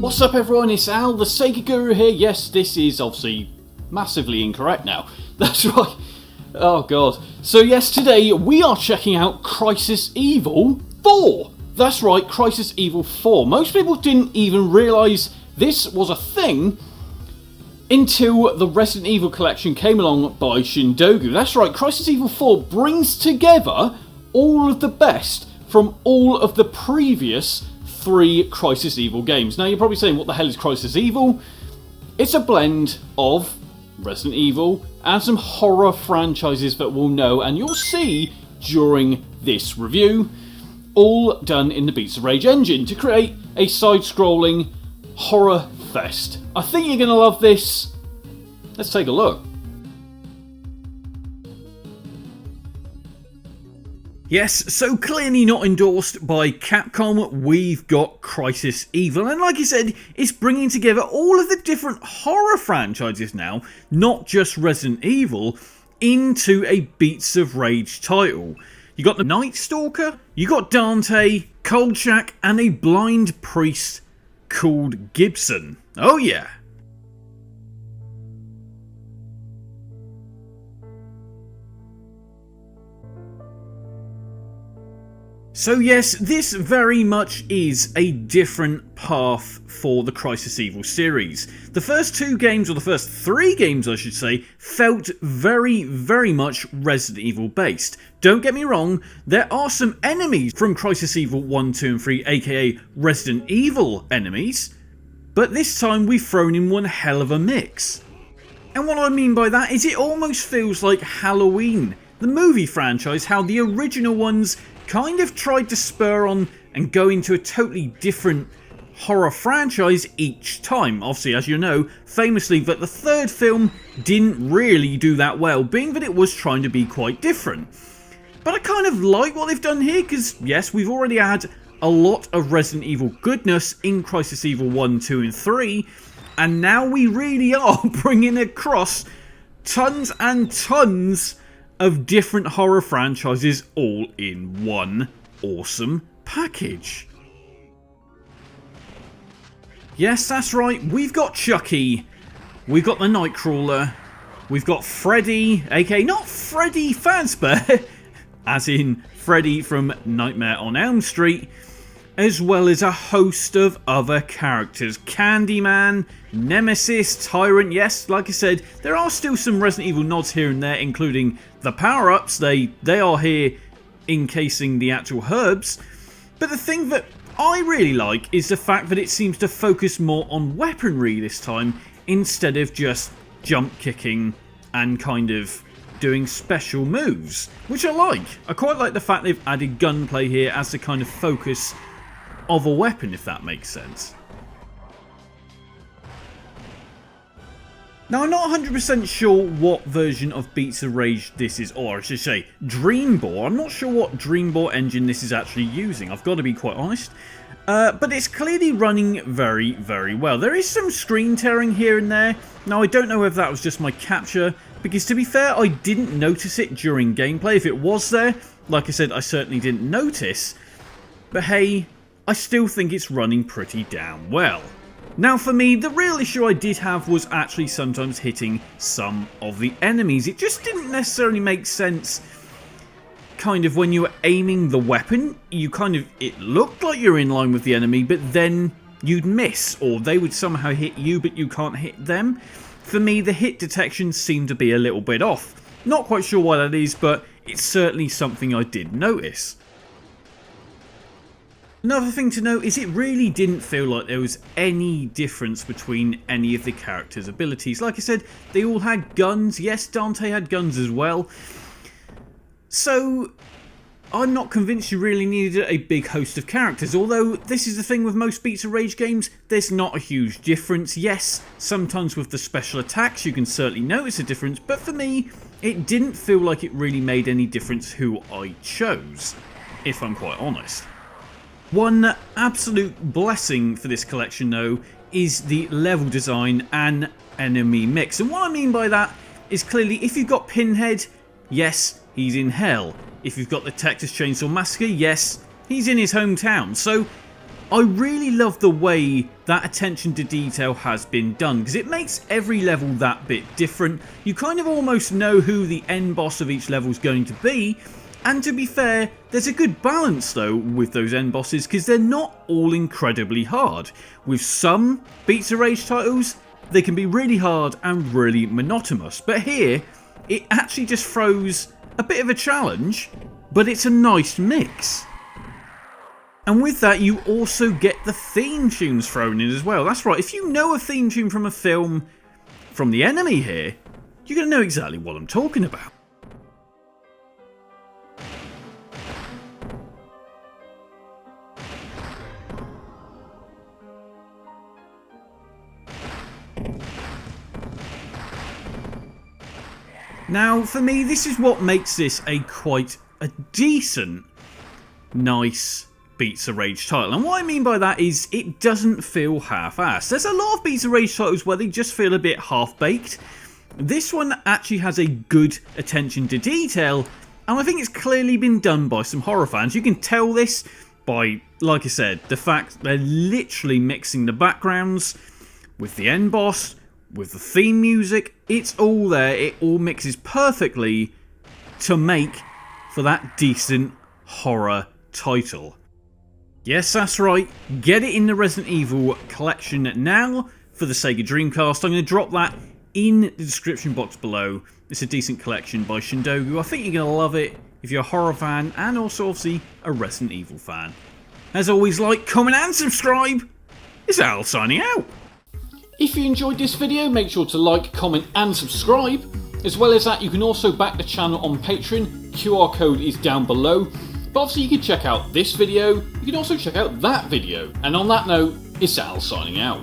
What's up everyone, it's Al, the Sega Guru here. Yes, this is obviously massively incorrect now. That's right. Oh god. So yes, today we are checking out Crisis Evil 4. That's right, Crisis Evil 4. Most people didn't even realise this was a thing until the Resident Evil collection came along by Shindogu. That's right, Crisis Evil 4 brings together all of the best from all of the previous 3 Crisis Evil games. Now you're probably saying, what the hell is Crisis Evil? It's a blend of Resident Evil and some horror franchises that we'll know and you'll see during this review, all done in the Beats of Rage engine to create a side-scrolling horror fest. I think you're going to love this. Let's take a look. Yes, so clearly not endorsed by Capcom, we've got Crisis Evil, and like I said, it's bringing together all of the different horror franchises now, not just Resident Evil, into a Beats of Rage title. You got the Night Stalker, you got Dante, Kolchak, and a blind priest called Gibson. Oh yeah. So yes, this very much is a different path for the Crisis Evil series. The first 2 games, or the first 3 games I should say, felt very much Resident Evil based. Don't get me wrong, there are some enemies from Crisis Evil 1, 2 and 3, aka Resident Evil enemies, but this time we've thrown in one hell of a mix. And what I mean by that is it almost feels like Halloween, the movie franchise, how the original ones kind of tried to spur on and go into a totally different horror franchise each time. Obviously, as you know, famously that the 3rd film didn't really do that well, being that it was trying to be quite different. But I kind of like what they've done here, because yes, we've already had a lot of Resident Evil goodness in Crisis Evil 1, 2 and 3, and now we really are bringing across tons and tons of different horror franchises all in one awesome package. Yes, that's right, we've got Chucky, we've got the Nightcrawler, we've got Freddy, aka not Freddy Fazbear, as in Freddy from Nightmare on Elm Street, as well as a host of other characters. Candyman, Nemesis, Tyrant. Yes, like I said, there are still some Resident Evil nods here and there, including the power-ups. They are here encasing the actual herbs. But the thing that I really like is the fact that it seems to focus more on weaponry this time, instead of just jump kicking and kind of doing special moves, which I like. I quite like the fact they've added gunplay here as the kind of focus of a weapon, if that makes sense. Now I'm not 100% sure what version of Beats of Rage this is, or I should say Dreambore. I'm not sure what Dreambore engine this is actually using, I've got to be quite honest. But it's clearly running very well. There is some screen tearing here and there. Now I don't know if that was just my capture, because to be fair I didn't notice it during gameplay. If it was there, like I said, I certainly didn't notice. But hey, I still think it's running pretty damn well. Now for me, the real issue I did have was actually sometimes hitting some of the enemies. It just didn't necessarily make sense. Kind of when you were aiming the weapon, it looked like you're in line with the enemy, but then you'd miss, or they would somehow hit you but you can't hit them. For me, the hit detection seemed to be a little bit off. Not quite sure why that is, but it's certainly something I did notice. Another thing to note is it really didn't feel like there was any difference between any of the characters' abilities. Like I said, they all had guns. Yes, Dante had guns as well. So I'm not convinced you really needed a big host of characters, although this is the thing with most Beats of Rage games, there's not a huge difference. Yes, sometimes with the special attacks you can certainly notice a difference, but for me, it didn't feel like it really made any difference who I chose, if I'm quite honest. One absolute blessing for this collection though is the level design and enemy mix, and what I mean by that is clearly if you've got Pinhead, yes, he's in hell. If you've got the Texas Chainsaw Massacre, yes, he's in his hometown. So I really love the way that attention to detail has been done, because it makes every level that bit different. You kind of almost know who the end boss of each level is going to be, and to be fair, there's a good balance though with those end bosses, because they're not all incredibly hard. With some Beats of Rage titles, they can be really hard and really monotonous, but here, it actually just throws a bit of a challenge, but it's a nice mix. And with that, you also get the theme tunes thrown in as well. That's right, if you know a theme tune from a film from the enemy here, you're going to know exactly what I'm talking about. Now, for me, this is what makes this quite a decent, nice Beats of Rage title. And what I mean by that is it doesn't feel half-assed. There's a lot of Beats of Rage titles where they just feel a bit half-baked. This one actually has a good attention to detail, and I think it's clearly been done by some horror fans. You can tell this by, like I said, the fact they're literally mixing the backgrounds with the end boss, with the theme music. It's all there, it all mixes perfectly to make for that decent horror title. Yes, that's right, get it in the Resident Evil collection now for the Sega Dreamcast. I'm going to drop that in the description box below. It's a decent collection by Shindogu. I think you're going to love it if you're a horror fan and also obviously a Resident Evil fan. As always, like, comment and subscribe. It's Al signing out. If you enjoyed this video, make sure to like, comment and subscribe. As well as that, you can also back the channel on Patreon. QR code is down below. But obviously you can check out this video, you can also check out that video. And on that note, it's Al signing out.